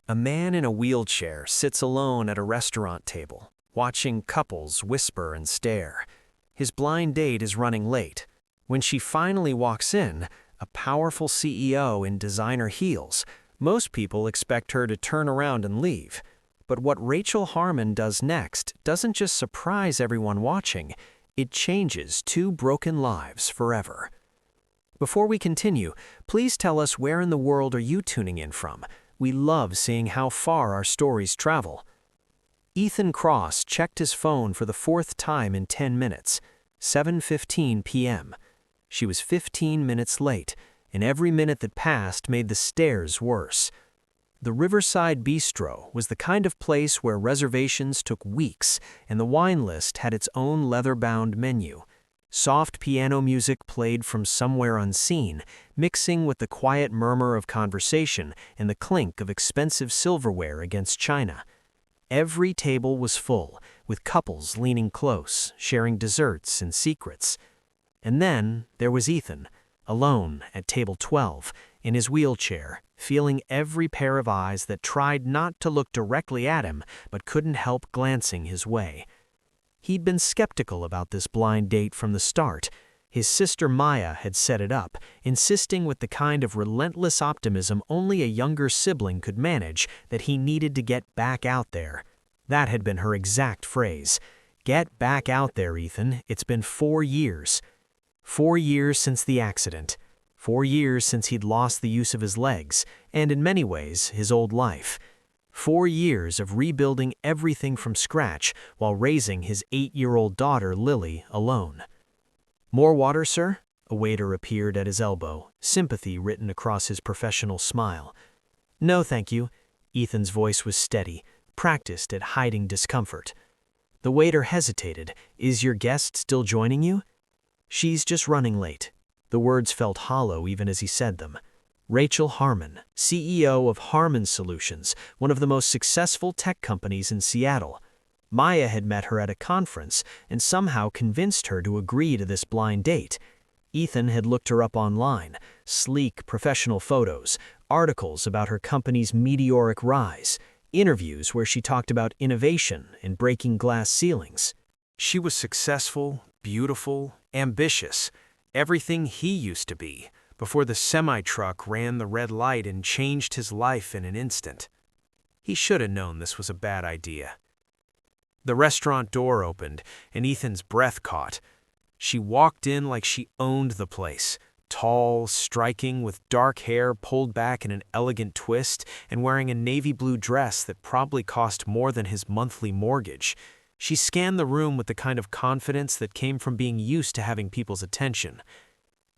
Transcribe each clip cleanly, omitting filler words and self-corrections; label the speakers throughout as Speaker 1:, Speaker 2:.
Speaker 1: A man in a wheelchair sits alone at a restaurant table, watching couples whisper and stare. His blind date is running late. When she finally walks in, a powerful CEO in designer heels, most people expect her to turn around and leave. But what Rachel Harmon does next doesn't just surprise everyone watching, it changes two broken lives forever. Before we continue, please tell us where in the world are you tuning in from? We love seeing how far our stories travel. Ethan Cross checked his phone for the fourth time in 10 minutes, 7:15 p.m. She was 15 minutes late, and every minute that passed made the stares worse. The Riverside Bistro was the kind of place where reservations took weeks, and the wine list had its own leather-bound menu. Soft piano music played from somewhere unseen, mixing with the quiet murmur of conversation and the clink of expensive silverware against china. Every table was full, with couples leaning close, sharing desserts and secrets. And then there was Ethan, alone at table 12, in his wheelchair, feeling every pair of eyes that tried not to look directly at him but couldn't help glancing his way. He'd been skeptical about this blind date from the start. His sister Maya had set it up, insisting with the kind of relentless optimism only a younger sibling could manage that he needed to get back out there. That had been her exact phrase. "Get back out there, Ethan. It's been 4 years." 4 years since the accident. 4 years since he'd lost the use of his legs, and in many ways, his old life. 4 years of rebuilding everything from scratch while raising his 8-year-old daughter, Lily, alone. "More water, sir?" A waiter appeared at his elbow, sympathy written across his professional smile. "No, thank you." Ethan's voice was steady, practiced at hiding discomfort. The waiter hesitated. "Is your guest still joining you?" "She's just running late." The words felt hollow even as he said them. Rachel Harmon, CEO of Harmon Solutions, one of the most successful tech companies in Seattle. Maya had met her at a conference and somehow convinced her to agree to this blind date. Ethan had looked her up online, sleek professional photos, articles about her company's meteoric rise, interviews where she talked about innovation and breaking glass ceilings. She was successful, beautiful, ambitious, everything he used to be, before the semi-truck ran the red light and changed his life in an instant. He should have known this was a bad idea. The restaurant door opened, and Ethan's breath caught. She walked in like she owned the place, tall, striking, with dark hair pulled back in an elegant twist and wearing a navy blue dress that probably cost more than his monthly mortgage. She scanned the room with the kind of confidence that came from being used to having people's attention.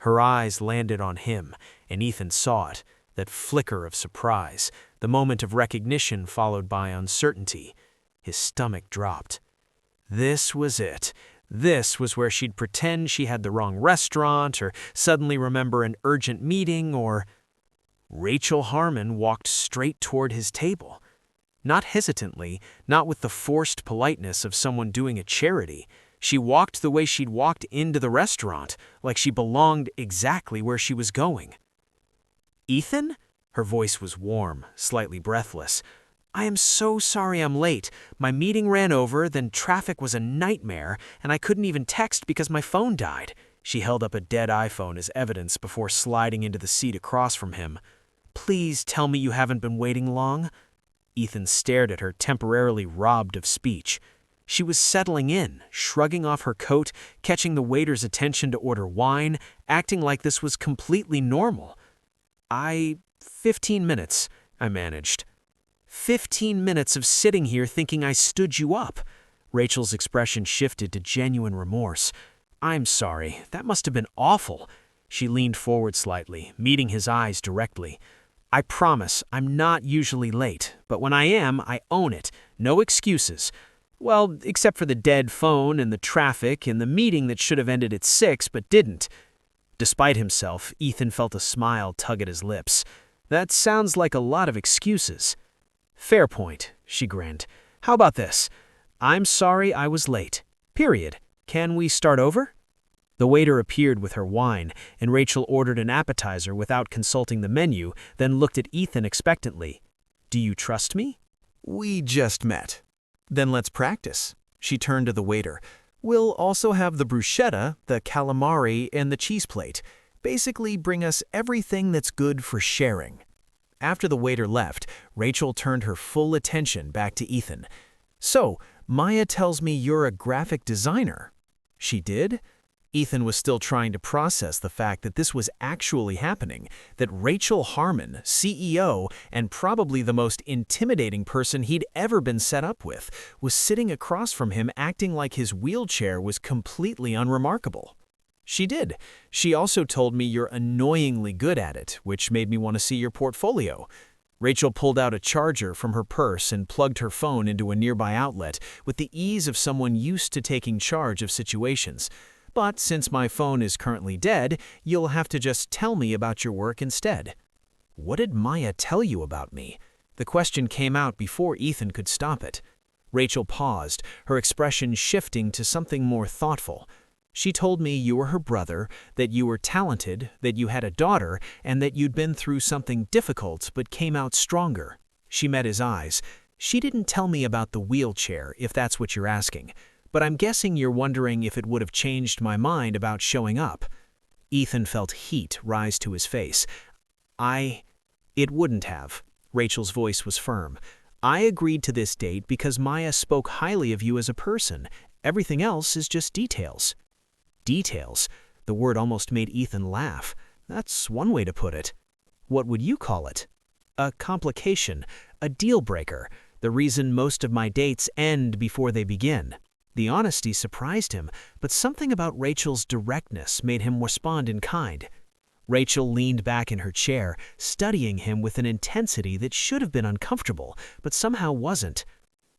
Speaker 1: Her eyes landed on him, and Ethan saw it, that flicker of surprise, the moment of recognition followed by uncertainty. His stomach dropped. This was it. This was where she'd pretend she had the wrong restaurant, or suddenly remember an urgent meeting, or... Rachel Harmon walked straight toward his table. Not hesitantly, not with the forced politeness of someone doing a charity. She walked the way she'd walked into the restaurant, like she belonged exactly where she was going. "Ethan?" Her voice was warm, slightly breathless. "I am so sorry I'm late. My meeting ran over, then traffic was a nightmare, and I couldn't even text because my phone died." She held up a dead iPhone as evidence before sliding into the seat across from him. "Please tell me you haven't been waiting long." Ethan stared at her, temporarily robbed of speech. She was settling in, shrugging off her coat, catching the waiter's attention to order wine, acting like this was completely normal. 15 minutes, I managed. 15 minutes of sitting here thinking I stood you up." Rachel's expression shifted to genuine remorse. "I'm sorry, that must have been awful." She leaned forward slightly, meeting his eyes directly. "I promise, I'm not usually late, but when I am, I own it. No excuses. Well, except for the dead phone and the traffic and the meeting that should have ended at 6 but didn't." Despite himself, Ethan felt a smile tug at his lips. "That sounds like a lot of excuses." "Fair point," she grinned. "How about this? I'm sorry I was late. Period. Can we start over?" The waiter appeared with her wine, and Rachel ordered an appetizer without consulting the menu, then looked at Ethan expectantly. Do you trust me? We just met. Then let's practice. She turned to the waiter. We'll also have the bruschetta, the calamari, and the cheese plate. Basically, bring us everything that's good for sharing. After the waiter left, Rachel turned her full attention back to Ethan. So, Maya tells me you're a graphic designer. She did? Ethan was still trying to process the fact that this was actually happening, that Rachel Harmon, CEO, and probably the most intimidating person he'd ever been set up with, was sitting across from him acting like his wheelchair was completely unremarkable. She did. She also told me you're annoyingly good at it, which made me want to see your portfolio. Rachel pulled out a charger from her purse and plugged her phone into a nearby outlet with the ease of someone used to taking charge of situations. But since my phone is currently dead, you'll have to just tell me about your work instead. What did Maya tell you about me? The question came out before Ethan could stop it. Rachel paused, her expression shifting to something more thoughtful. She told me you were her brother, that you were talented, that you had a daughter, and that you'd been through something difficult but came out stronger. She met his eyes. She didn't tell me about the wheelchair, if that's what you're asking. But I'm guessing you're wondering if it would have changed my mind about showing up. Ethan felt heat rise to his face. It wouldn't have. Rachel's voice was firm. I agreed to this date because Maya spoke highly of you as a person. Everything else is just details. Details? The word almost made Ethan laugh. That's one way to put it. What would you call it? A complication, a deal breaker, the reason most of my dates end before they begin. The honesty surprised him, but something about Rachel's directness made him respond in kind. Rachel leaned back in her chair, studying him with an intensity that should have been uncomfortable, but somehow wasn't.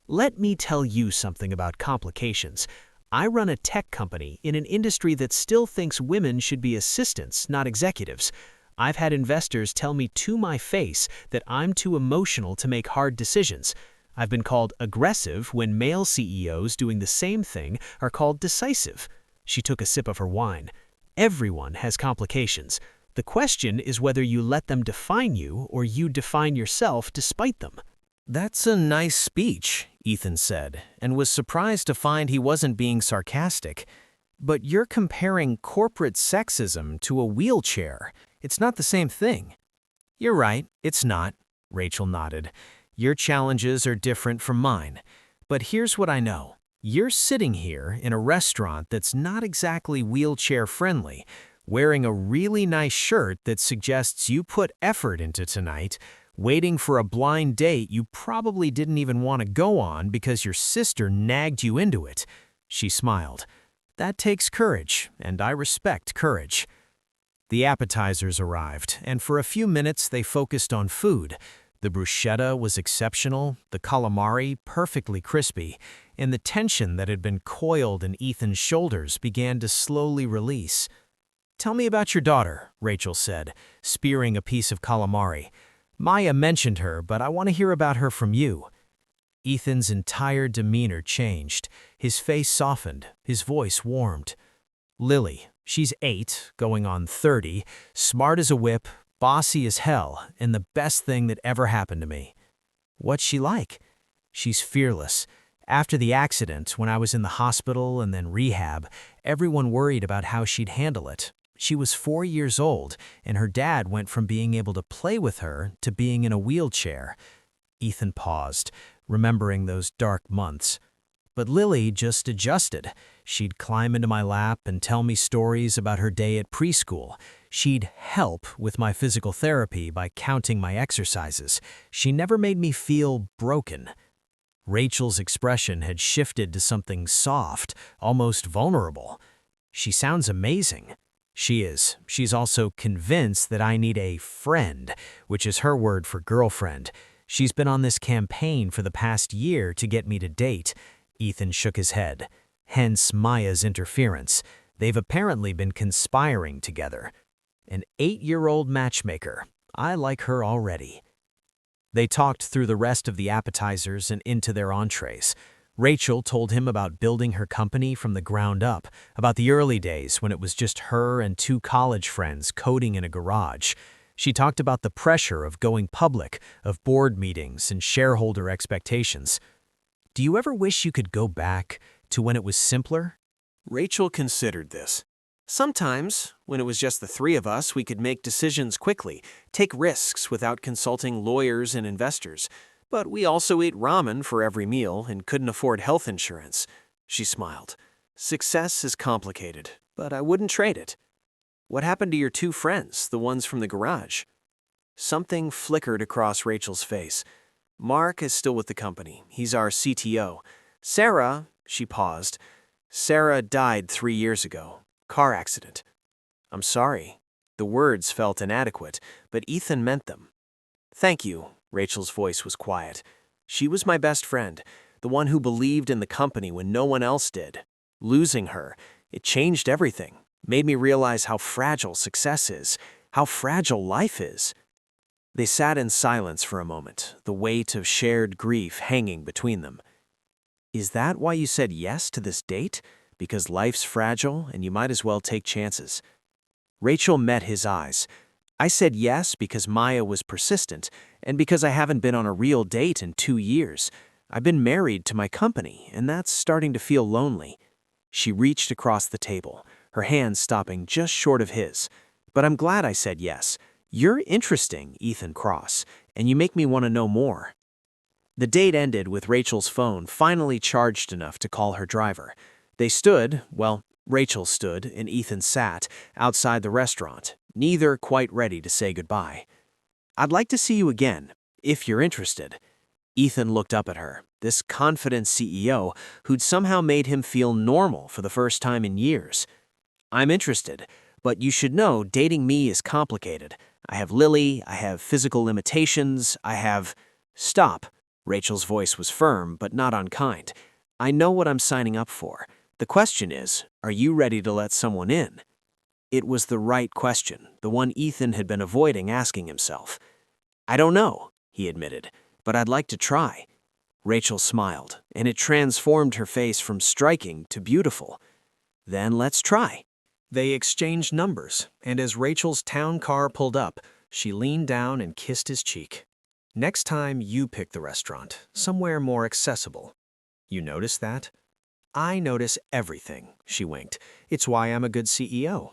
Speaker 1: Let me tell you something about complications. I run a tech company in an industry that still thinks women should be assistants, not executives. I've had investors tell me to my face that I'm too emotional to make hard decisions. I've been called aggressive when male CEOs doing the same thing are called decisive. She took a sip of her wine. Everyone has complications. The question is whether you let them define you or you define yourself despite them. That's a nice speech, Ethan said, and was surprised to find he wasn't being sarcastic. But you're comparing corporate sexism to a wheelchair. It's not the same thing. You're right, it's not, Rachel nodded. Your challenges are different from mine. But here's what I know. You're sitting here in a restaurant that's not exactly wheelchair-friendly, wearing a really nice shirt that suggests you put effort into tonight, waiting for a blind date you probably didn't even want to go on because your sister nagged you into it. She smiled. That takes courage, and I respect courage. The appetizers arrived, and for a few minutes they focused on food. The bruschetta was exceptional, the calamari perfectly crispy, and the tension that had been coiled in Ethan's shoulders began to slowly release. Tell me about your daughter, Rachel said, spearing a piece of calamari. Maya mentioned her, but I want to hear about her from you. Ethan's entire demeanor changed. His face softened, his voice warmed. Lily, she's 8, going on 30, smart as a whip, bossy as hell, and the best thing that ever happened to me. What's she like? She's fearless. After the accident, when I was in the hospital and then rehab, everyone worried about how she'd handle it. She was 4 years old, and her dad went from being able to play with her to being in a wheelchair. Ethan paused, remembering those dark months. But Lily just adjusted. She'd climb into my lap and tell me stories about her day at preschool. She'd help with my physical therapy by counting my exercises. She never made me feel broken. Rachel's expression had shifted to something soft, almost vulnerable. She sounds amazing. She is. She's also convinced that I need a friend, which is her word for girlfriend. She's been on this campaign for the past year to get me to date. Ethan shook his head. Hence Maya's interference. They've apparently been conspiring together. An 8-year-old matchmaker. I like her already. They talked through the rest of the appetizers and into their entrees. Rachel told him about building her company from the ground up, about the early days when it was just her and 2 college friends coding in a garage. She talked about the pressure of going public, of board meetings and shareholder expectations. Do you ever wish you could go back to when it was simpler? Rachel considered this. Sometimes, when it was just the three of us, we could make decisions quickly, take risks without consulting lawyers and investors. But we also ate ramen for every meal and couldn't afford health insurance. She smiled. Success is complicated, but I wouldn't trade it. What happened to your two friends, the ones from the garage? Something flickered across Rachel's face. Mark is still with the company. He's our CTO. Sarah, she paused. Sarah died 3 years ago. Car accident. I'm sorry. The words felt inadequate, but Ethan meant them. Thank you, Rachel's voice was quiet. She was my best friend, the one who believed in the company when no one else did. Losing her, it changed everything, made me realize how fragile success is, how fragile life is. They sat in silence for a moment, the weight of shared grief hanging between them. Is that why you said yes to this date? Because life's fragile and you might as well take chances. Rachel met his eyes. I said yes because Maya was persistent and because I haven't been on a real date in 2 years. I've been married to my company, and that's starting to feel lonely. She reached across the table, her hand stopping just short of his. But I'm glad I said yes. You're interesting, Ethan Cross, and you make me want to know more. The date ended with Rachel's phone finally charged enough to call her driver. They stood, well, Rachel stood and Ethan sat, outside the restaurant, neither quite ready to say goodbye. I'd like to see you again, if you're interested. Ethan looked up at her, this confident CEO who'd somehow made him feel normal for the first time in years. I'm interested, but you should know dating me is complicated. I have Lily, I have physical limitations, I have… Stop. Rachel's voice was firm, but not unkind. I know what I'm signing up for. The question is, are you ready to let someone in? It was the right question, the one Ethan had been avoiding asking himself. I don't know, he admitted, but I'd like to try. Rachel smiled, and it transformed her face from striking to beautiful. Then let's try. They exchanged numbers, and as Rachel's town car pulled up, she leaned down and kissed his cheek. Next time you pick the restaurant, somewhere more accessible. You notice that? I notice everything, she winked. It's why I'm a good CEO.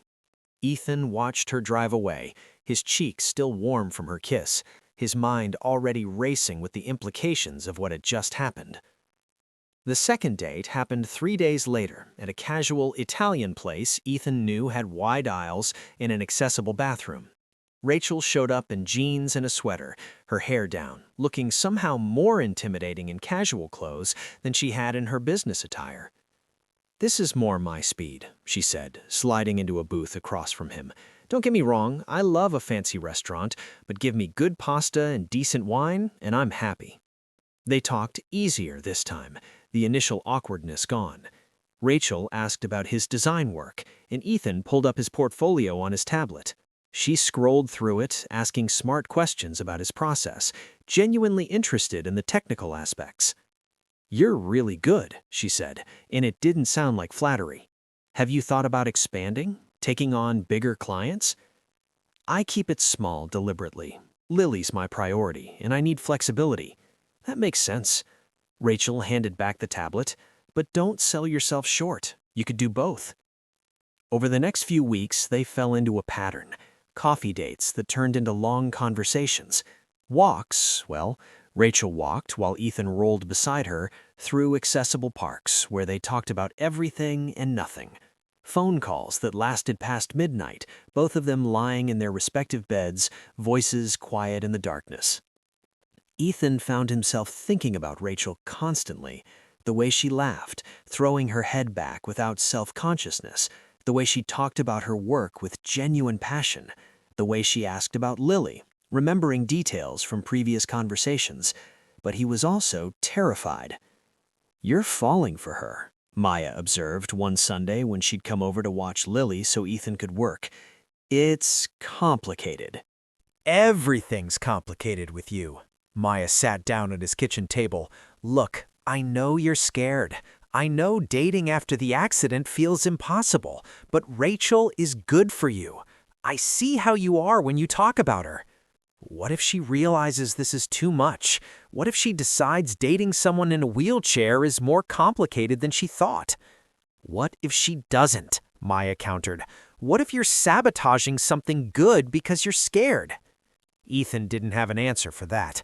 Speaker 1: Ethan watched her drive away, his cheeks still warm from her kiss, his mind already racing with the implications of what had just happened. The second date happened 3 days later at a casual Italian place Ethan knew had wide aisles and an accessible bathroom. Rachel showed up in jeans and a sweater, her hair down, looking somehow more intimidating in casual clothes than she had in her business attire. This is more my speed, she said, sliding into a booth across from him. Don't get me wrong, I love a fancy restaurant, but give me good pasta and decent wine, and I'm happy. They talked easier this time, the initial awkwardness gone. Rachel asked about his design work, and Ethan pulled up his portfolio on his tablet. She scrolled through it, asking smart questions about his process, genuinely interested in the technical aspects. You're really good, she said, and it didn't sound like flattery. Have you thought about expanding, taking on bigger clients? I keep it small deliberately. Lily's my priority, and I need flexibility. That makes sense. Rachel handed back the tablet, but don't sell yourself short. You could do both. Over the next few weeks, they fell into a pattern. Coffee dates that turned into long conversations. Walks, well, Rachel walked while Ethan rolled beside her through accessible parks where they talked about everything and nothing. Phone calls that lasted past midnight, both of them lying in their respective beds, voices quiet in the darkness. Ethan found himself thinking about Rachel constantly, the way she laughed, throwing her head back without self-consciousness, the way she talked about her work with genuine passion, the way she asked about Lily, remembering details from previous conversations. But he was also terrified. You're falling for her, Maya observed one Sunday when she'd come over to watch Lily so Ethan could work. It's complicated. Everything's complicated with you. Maya sat down at his kitchen table. Look, I know you're scared. I know dating after the accident feels impossible, but Rachel is good for you. I see how you are when you talk about her. What if she realizes this is too much? What if she decides dating someone in a wheelchair is more complicated than she thought? What if she doesn't? Maya countered. What if you're sabotaging something good because you're scared? Ethan didn't have an answer for that.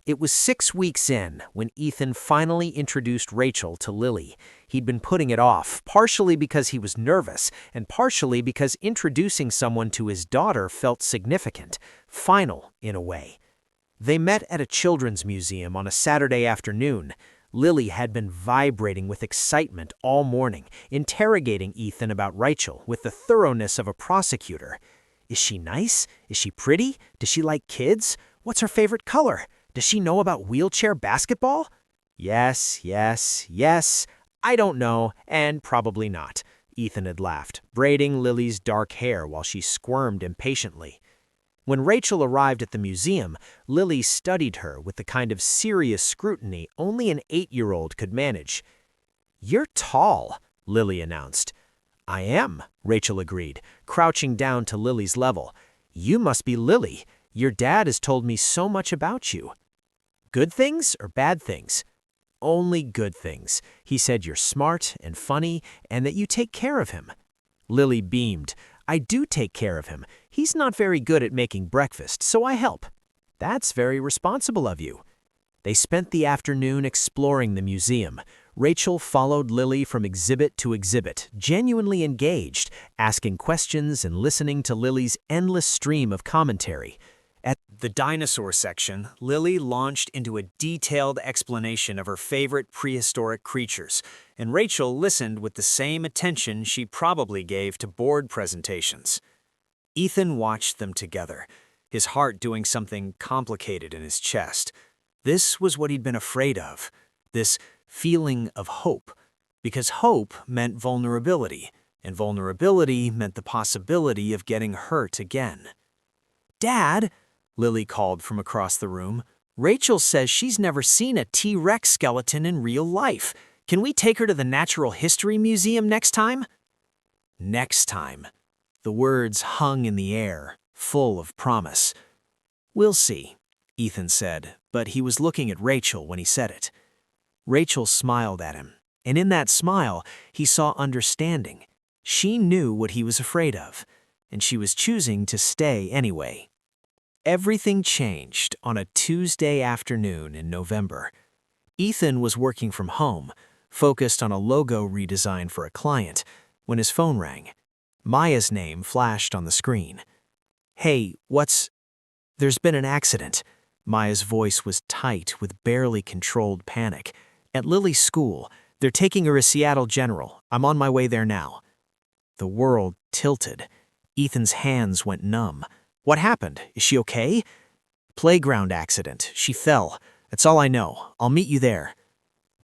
Speaker 1: It was 6 weeks in when Ethan finally introduced Rachel to Lily. He'd been putting it off, partially because he was nervous, and partially because introducing someone to his daughter felt significant, final in a way. They met at a children's museum on a Saturday afternoon. Lily had been vibrating with excitement all morning, interrogating Ethan about Rachel with the thoroughness of a prosecutor. Is she nice? Is she pretty? Does she like kids? What's her favorite color? Does she know about wheelchair basketball? Yes, yes, yes. I don't know, and probably not. Ethan had laughed, braiding Lily's dark hair while she squirmed impatiently. When Rachel arrived at the museum, Lily studied her with the kind of serious scrutiny only an 8-year-old could manage. "You're tall," Lily announced. "I am," Rachel agreed, crouching down to Lily's level. "You must be Lily. Your dad has told me so much about you." "Good things or bad things?" "Only good things. He said you're smart and funny and that you take care of him." Lily beamed. "I do take care of him. He's not very good at making breakfast, so I help." "That's very responsible of you." They spent the afternoon exploring the museum. Rachel followed Lily from exhibit to exhibit, genuinely engaged, asking questions and listening to Lily's endless stream of commentary. At the dinosaur section, Lily launched into a detailed explanation of her favorite prehistoric creatures, and Rachel listened with the same attention she probably gave to board presentations. Ethan watched them together, his heart doing something complicated in his chest. This was what he'd been afraid of, this feeling of hope, because hope meant vulnerability, and vulnerability meant the possibility of getting hurt again. "Dad," Lily called from across the room, "Rachel says she's never seen a T-Rex skeleton in real life. Can we take her to the Natural History Museum next time?" Next time. The words hung in the air, full of promise. "We'll see," Ethan said, but he was looking at Rachel when he said it. Rachel smiled at him, and in that smile, he saw understanding. She knew what he was afraid of, and she was choosing to stay anyway. Everything changed on a Tuesday afternoon in November. Ethan was working from home, focused on a logo redesign for a client, when his phone rang. Maya's name flashed on the screen. "Hey, There's been an accident." Maya's voice was tight with barely controlled panic. "At Lily's school. They're taking her to Seattle General. I'm on my way there now." The world tilted. Ethan's hands went numb. "What happened? Is she okay?" "Playground accident. She fell. That's all I know. I'll meet you there."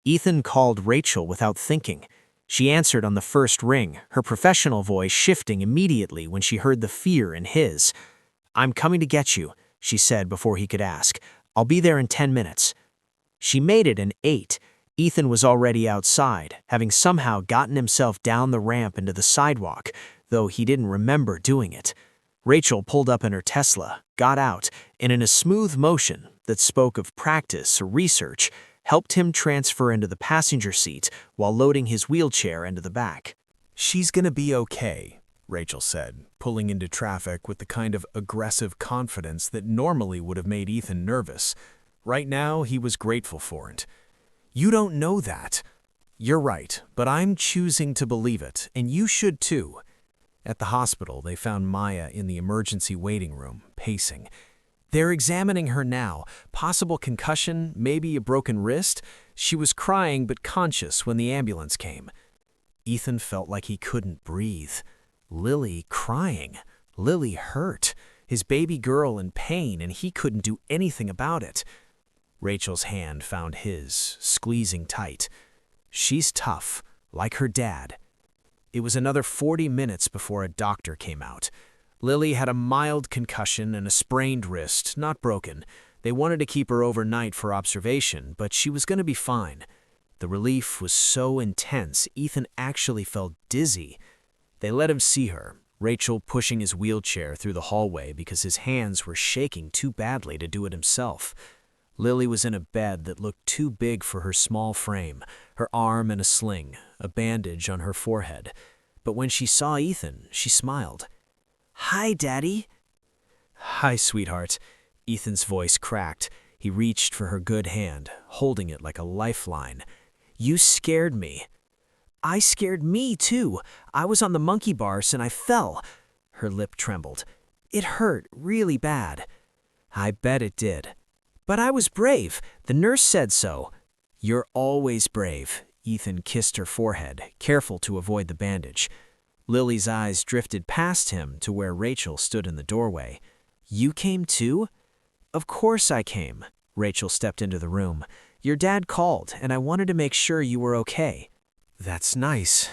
Speaker 1: Ethan called Rachel without thinking. She answered on the first ring, her professional voice shifting immediately when she heard the fear in his. "I'm coming to get you," she said before he could ask. "I'll be there in 10 minutes." She made it in 8. Ethan was already outside, having somehow gotten himself down the ramp into the sidewalk, though he didn't remember doing it. Rachel pulled up in her Tesla, got out, and in a smooth motion that spoke of practice or research, helped him transfer into the passenger seat while loading his wheelchair into the back. "She's gonna be okay," Rachel said, pulling into traffic with the kind of aggressive confidence that normally would have made Ethan nervous. Right now, he was grateful for it. "You don't know that." "You're right, but I'm choosing to believe it, and you should too." At the hospital, they found Maya in the emergency waiting room, pacing. "They're examining her now. Possible concussion, maybe a broken wrist." She was crying but conscious when the ambulance came. Ethan felt like he couldn't breathe. Lily crying. Lily hurt. His baby girl in pain, and he couldn't do anything about it. Rachel's hand found his, squeezing tight. "She's tough, like her dad." It was another 40 minutes before a doctor came out. Lily had a mild concussion and a sprained wrist, not broken. They wanted to keep her overnight for observation, but she was going to be fine. The relief was so intense, Ethan actually felt dizzy. They let him see her, Rachel pushing his wheelchair through the hallway because his hands were shaking too badly to do it himself. Lily was in a bed that looked too big for her small frame, her arm in a sling, a bandage on her forehead. But when she saw Ethan, she smiled. "Hi, Daddy." "Hi, sweetheart." Ethan's voice cracked. He reached for her good hand, holding it like a lifeline. "You scared me." "I scared me, too. I was on the monkey bars and I fell." Her lip trembled. "It hurt really bad." "I bet it did." "But I was brave. The nurse said so." "You're always brave." Ethan kissed her forehead, careful to avoid the bandage. Lily's eyes drifted past him to where Rachel stood in the doorway. "You came too?" "Of course I came." Rachel stepped into the room. "Your dad called, and I wanted to make sure you were okay." "That's nice."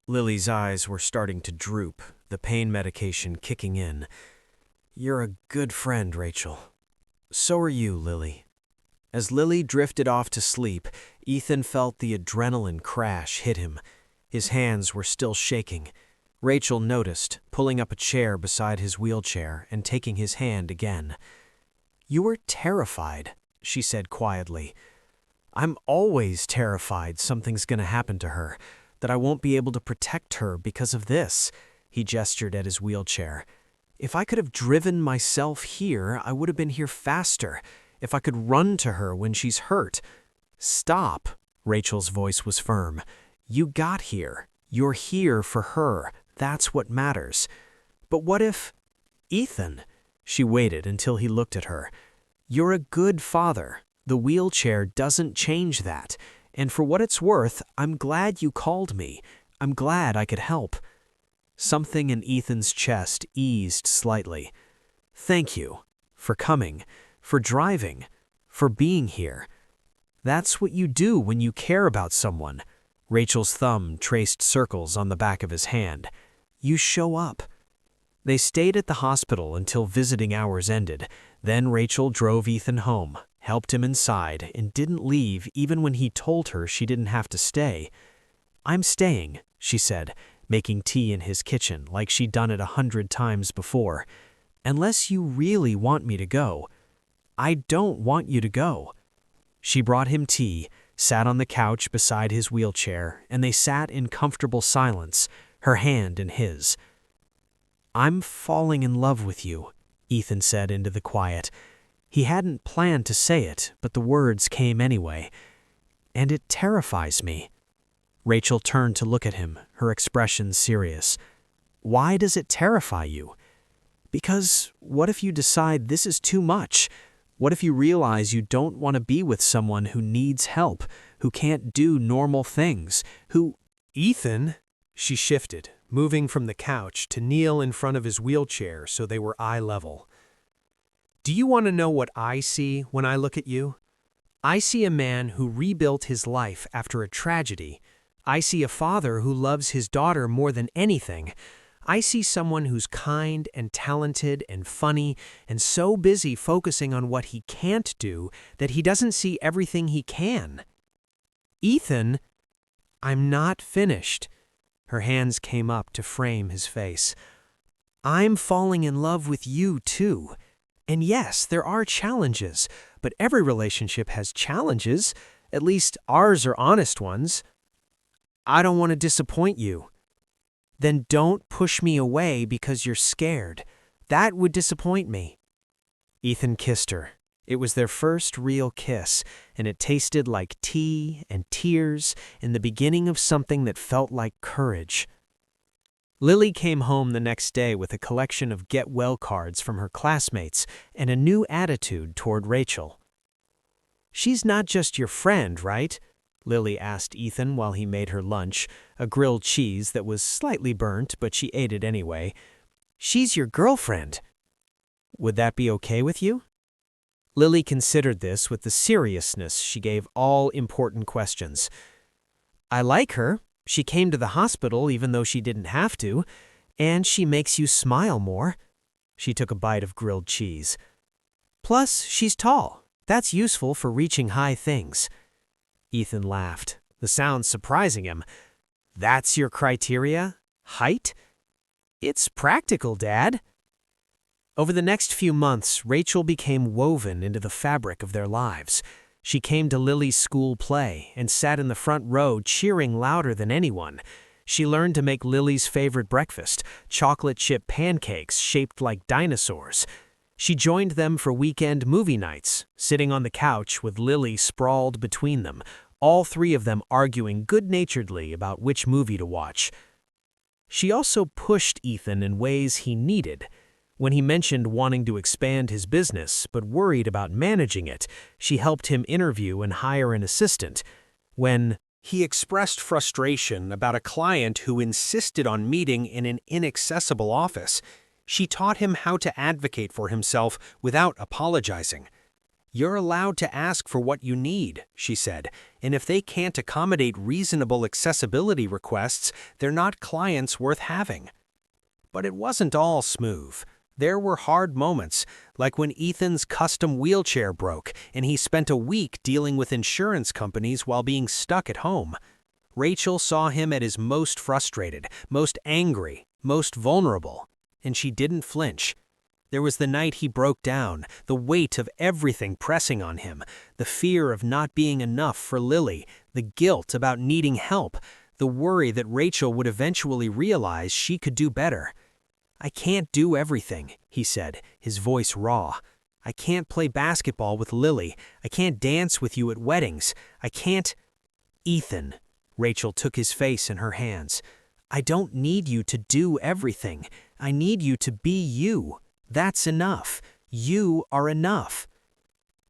Speaker 1: Lily's eyes were starting to droop, the pain medication kicking in. "You're a good friend, Rachel." "So are you, Lily." As Lily drifted off to sleep, Ethan felt the adrenaline crash hit him. His hands were still shaking. Rachel noticed, pulling up a chair beside his wheelchair and taking his hand again. "You were terrified," she said quietly. "I'm always terrified something's going to happen to her, that I won't be able to protect her because of this." He gestured at his wheelchair. "If I could have driven myself here, I would have been here faster. If I could run to her when she's hurt." "Stop." Rachel's voice was firm. "You got here. You're here for her. That's what matters." "But what if—" "Ethan." She waited until he looked at her. "You're a good father. The wheelchair doesn't change that. And for what it's worth, I'm glad you called me. I'm glad I could help." Something in Ethan's chest eased slightly. "Thank you. For coming. For driving. For being here. That's what you do when you care about someone." Rachel's thumb traced circles on the back of his hand. "You show up." They stayed at the hospital until visiting hours ended. Then Rachel drove Ethan home, helped him inside, and didn't leave even when he told her she didn't have to stay. "I'm staying," she said, making tea in his kitchen like she'd done it 100 times before. "Unless you really want me to go." "I don't want you to go." She brought him tea, sat on the couch beside his wheelchair, and they sat in comfortable silence, her hand in his. "I'm falling in love with you," Ethan said into the quiet. He hadn't planned to say it, but the words came anyway. "And it terrifies me." Rachel turned to look at him, her expression serious. "Why does it terrify you?" "Because what if you decide this is too much? What if you realize you don't want to be with someone who needs help, who can't do normal things, who—" "Ethan!" She shifted, moving from the couch to kneel in front of his wheelchair so they were eye level. "Do you want to know what I see when I look at you? I see a man who rebuilt his life after a tragedy. I see a father who loves his daughter more than anything. I see someone who's kind and talented and funny and so busy focusing on what he can't do that he doesn't see everything he can." "Ethan!" "I'm not finished." Her hands came up to frame his face. "I'm falling in love with you too. And yes, there are challenges, but every relationship has challenges. At least ours are honest ones. I don't want to disappoint you." "Then don't push me away because you're scared. That would disappoint me." Ethan kissed her. It was their first real kiss, and it tasted like tea and tears and the beginning of something that felt like courage. Lily came home the next day with a collection of get-well cards from her classmates and a new attitude toward Rachel. "She's not just your friend, right?" Lily asked Ethan while he made her lunch, a grilled cheese that was slightly burnt, but she ate it anyway. "She's your girlfriend." "Would that be okay with you?" Lily considered this with the seriousness she gave all important questions. "I like her. She came to the hospital even though she didn't have to, and she makes you smile more." She took a bite of grilled cheese. "Plus, she's tall. That's useful for reaching high things." Ethan laughed, the sound surprising him. "That's your criteria? Height?" It's practical, Dad. Over the next few months, Rachel became woven into the fabric of their lives. She came to Lily's school play and sat in the front row cheering louder than anyone. She learned to make Lily's favorite breakfast, chocolate chip pancakes shaped like dinosaurs. She joined them for weekend movie nights, sitting on the couch with Lily sprawled between them, all three of them arguing good-naturedly about which movie to watch. She also pushed Ethan in ways he needed. When he mentioned wanting to expand his business but worried about managing it, she helped him interview and hire an assistant. When he expressed frustration about a client who insisted on meeting in an inaccessible office, she taught him how to advocate for himself without apologizing. "You're allowed to ask for what you need," she said, "and if they can't accommodate reasonable accessibility requests, they're not clients worth having." But it wasn't all smooth. There were hard moments, like when Ethan's custom wheelchair broke and he spent a week dealing with insurance companies while being stuck at home. Rachel saw him at his most frustrated, most angry, most vulnerable, and she didn't flinch. There was the night he broke down, the weight of everything pressing on him, the fear of not being enough for Lily, the guilt about needing help, the worry that Rachel would eventually realize she could do better. "I can't do everything," he said, his voice raw. "I can't play basketball with Lily. I can't dance with you at weddings. I can't—" "Ethan," Rachel took his face in her hands, "I don't need you to do everything. I need you to be you. That's enough. You are enough."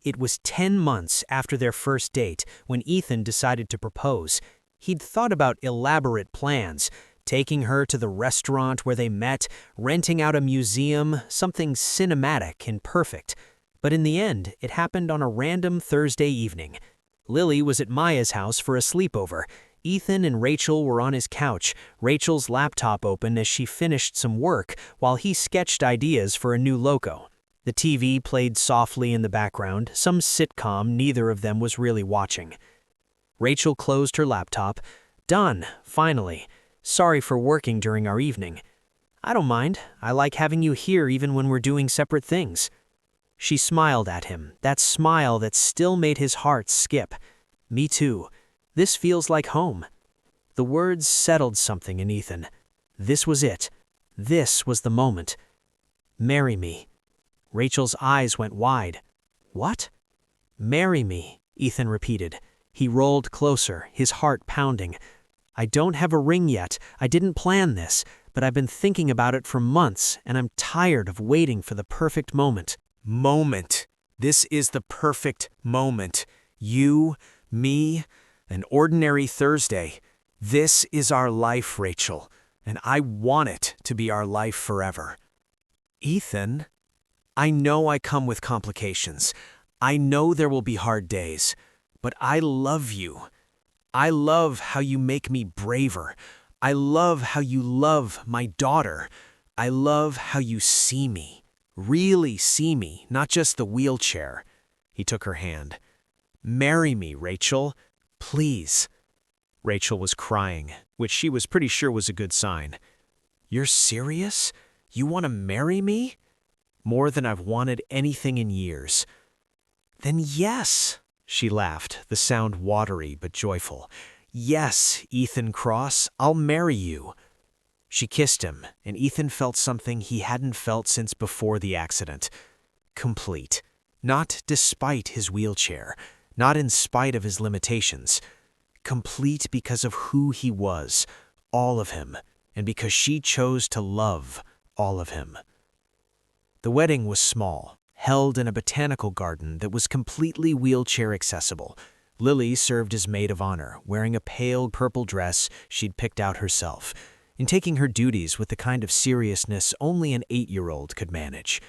Speaker 1: It was 10 months after their first date when Ethan decided to propose. He'd thought about elaborate plans, taking her to the restaurant where they met, renting out a museum, something cinematic and perfect. But in the end, it happened on a random Thursday evening. Lily was at Maya's house for a sleepover. Ethan and Rachel were on his couch, Rachel's laptop open as she finished some work while he sketched ideas for a new logo. The TV played softly in the background, some sitcom neither of them was really watching. Rachel closed her laptop. "Done, finally. Sorry for working during our evening." "I don't mind. I like having you here even when we're doing separate things." She smiled at him, that smile that still made his heart skip. "Me too. This feels like home." The words settled something in Ethan. This was it. This was the moment. "Marry me." Rachel's eyes went wide. "What?" "Marry me," Ethan repeated. He rolled closer, his heart pounding. "I don't have a ring yet. I didn't plan this, but I've been thinking about it for months, and I'm tired of waiting for the perfect moment." Moment. This is the perfect moment. You, me, an ordinary Thursday. This is our life, Rachel, and I want it to be our life forever. "Ethan, I know I come with complications. I know there will be hard days, but I love you. I love how you make me braver. I love how you love my daughter. I love how you see me, really see me, not just the wheelchair." He took her hand. "Marry me, Rachel, please." Rachel was crying, which she was pretty sure was a good sign. "You're serious? You want to marry me?" "More than I've wanted anything in years." "Then yes." She laughed, the sound watery but joyful. "Yes, Ethan Cross, I'll marry you." She kissed him, and Ethan felt something he hadn't felt since before the accident. Complete. Not despite his wheelchair, not in spite of his limitations. Complete because of who he was, all of him, and because she chose to love all of him. The wedding was small, held in a botanical garden that was completely wheelchair accessible. Lily served as maid of honor, wearing a pale purple dress she'd picked out herself, and taking her duties with the kind of seriousness only an 8-year-old could manage.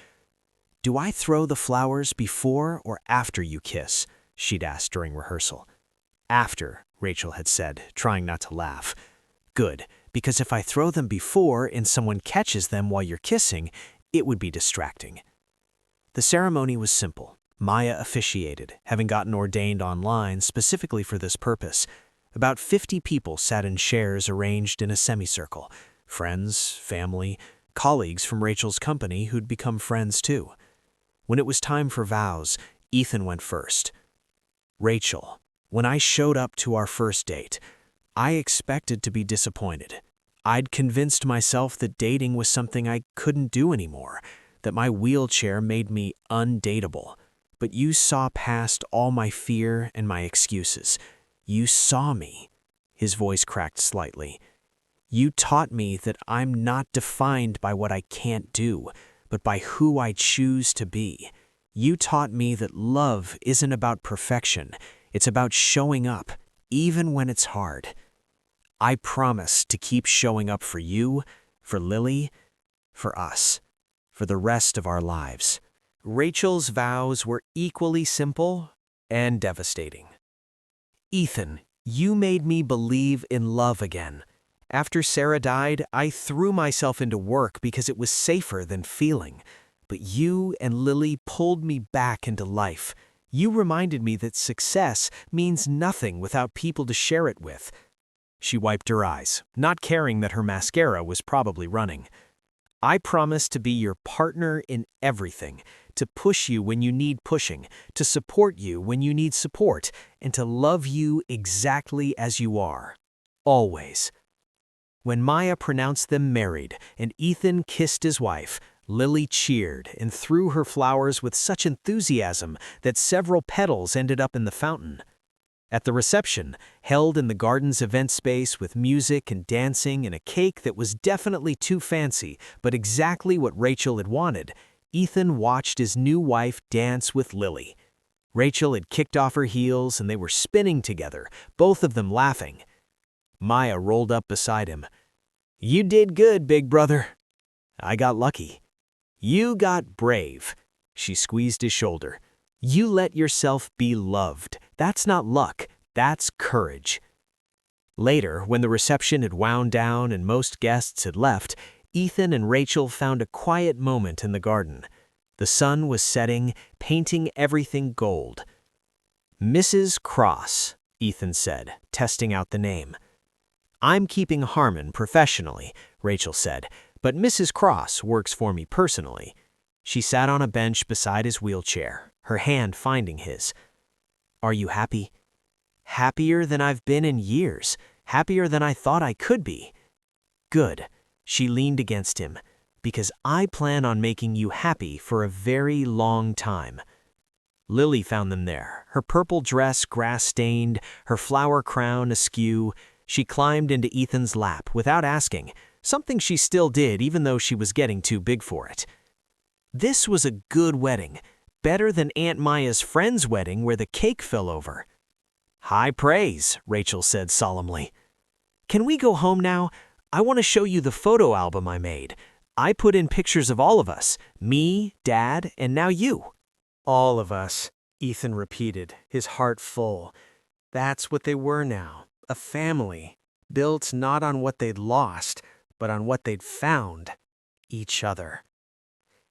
Speaker 1: "Do I throw the flowers before or after you kiss?" she'd asked during rehearsal. "After," Rachel had said, trying not to laugh. "Good, because if I throw them before and someone catches them while you're kissing, it would be distracting." The ceremony was simple. Maya officiated, having gotten ordained online specifically for this purpose. About 50 people sat in chairs arranged in a semicircle. Friends, family, colleagues from Rachel's company who'd become friends too. When it was time for vows, Ethan went first. Rachel, when I showed up to our first date, I expected to be disappointed. I'd convinced myself that dating was something I couldn't do anymore, that my wheelchair made me undateable. But you saw past all my fear and my excuses. You saw me. His voice cracked slightly. You taught me that I'm not defined by what I can't do, but by who I choose to be. You taught me that love isn't about perfection. It's about showing up, even when it's hard. I promise to keep showing up for you, for Lily, for us, for the rest of our lives. Rachel's vows were equally simple and devastating. Ethan, you made me believe in love again. After Sarah died, I threw myself into work because it was safer than feeling. But you and Lily pulled me back into life. You reminded me that success means nothing without people to share it with. She wiped her eyes, not caring that her mascara was probably running. I promise to be your partner in everything, to push you when you need pushing, to support you when you need support, and to love you exactly as you are. Always. When Maya pronounced them married and Ethan kissed his wife, Lily cheered and threw her flowers with such enthusiasm that several petals ended up in the fountain. At the reception, held in the garden's event space with music and dancing and a cake that was definitely too fancy, but exactly what Rachel had wanted, Ethan watched his new wife dance with Lily. Rachel had kicked off her heels and they were spinning together, both of them laughing. Maya rolled up beside him. "You did good, big brother." "I got lucky." "You got brave." She squeezed his shoulder. "You let yourself be loved. That's not luck, that's courage." Later, when the reception had wound down and most guests had left, Ethan and Rachel found a quiet moment in the garden. The sun was setting, painting everything gold. "Mrs. Cross," Ethan said, testing out the name. "I'm keeping Harmon professionally," Rachel said, "but Mrs. Cross works for me personally." She sat on a bench beside his wheelchair, her hand finding his. "Are you happy?" "Happier than I've been in years, happier than I thought I could be." "Good." She leaned against him. "Because I plan on making you happy for a very long time." Lily found them there, her purple dress grass-stained, her flower crown askew. She climbed into Ethan's lap without asking, something she still did even though she was getting too big for it. This was a good wedding, better than Aunt Maya's friend's wedding where the cake fell over. "High praise," Rachel said solemnly. "Can we go home now? I want to show you the photo album I made. I put in pictures of all of us, me, Dad, and now you." "All of us," Ethan repeated, his heart full. That's what they were now, a family, built not on what they'd lost, but on what they'd found, each other.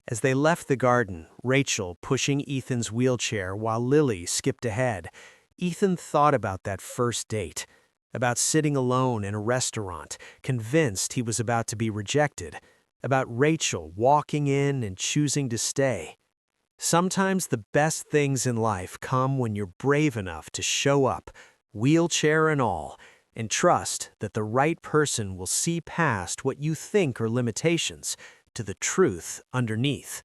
Speaker 1: As they left the garden, Rachel pushing Ethan's wheelchair while Lily skipped ahead, Ethan thought about that first date, about sitting alone in a restaurant, convinced he was about to be rejected, about Rachel walking in and choosing to stay. Sometimes the best things in life come when you're brave enough to show up, wheelchair and all, and trust that the right person will see past what you think are limitations to the truth underneath.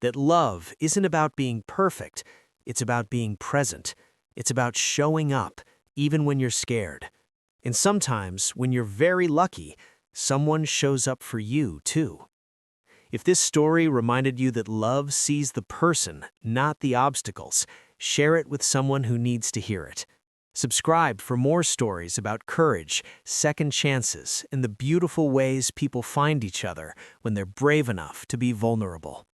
Speaker 1: That love isn't about being perfect, it's about being present. It's about showing up, even when you're scared. And sometimes, when you're very lucky, someone shows up for you, too. If this story reminded you that love sees the person, not the obstacles, share it with someone who needs to hear it. Subscribe for more stories about courage, second chances, and the beautiful ways people find each other when they're brave enough to be vulnerable.